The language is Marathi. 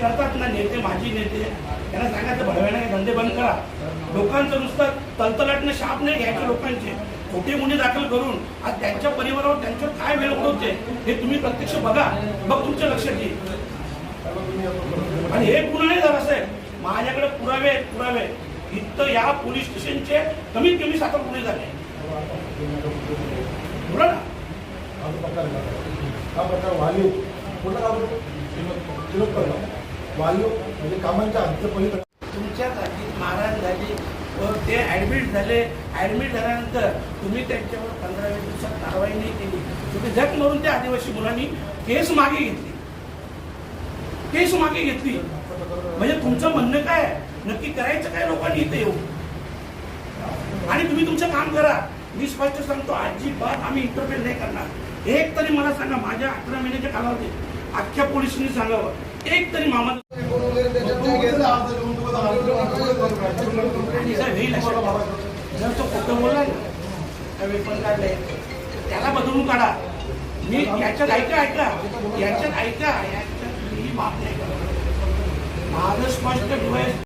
करतात ना नेते, माजी नेते, त्यांना सांगायचं भडव्याने धंदे बंद करा. लोकांचं नुसतं तलतलाटने शाप नाही घ्यायचे. लोकांचे खोटे गुन्हे दाखल करून आज त्यांच्या परिवारावर त्यांच्यावर काय वेळ उडवते हे तुम्ही प्रत्यक्ष बघा. मग तुमच्या लक्षात येईल. आणि हे पुन्हा नाही झालं असेल. माझ्याकडे पुरावे इथं या पोलीस स्टेशनचे कमीत कमी 7 गुन्हे झाले. बोला ना. हा प्रकार वाल्यू कुठला वाल्यू म्हणजे कामांच्या अंतपलीकडे तुमच्या जागेत मारहाण झाली व ते ॲडमिट झाल्यानंतर तुम्ही त्यांच्यावर 15-20 दिवसात कारवाई नाही केली. तुम्ही जग म्हणून त्या आदिवासी मुलांनी केस मागे घेतली. म्हणजे तुमचं म्हणणं काय नक्की करायचं काय लोकांनी इथे येऊ आणि तुम्ही तुमचं काम करा. मी स्पष्ट सांगतो अजिबात आम्ही इंटरफेअर नाही करणार. एक तरी मला सांगा माझ्या 11 महिन्याच्या कालावधीत अख्ख्या पोलिसांनी सांगावं एक तरी मामा जर तो खोटं बोलला ना वेपन काढलंय त्याला बदलून काढा. मी याच्यात ऐका मी माफ नाही करत. माझं स्पष्ट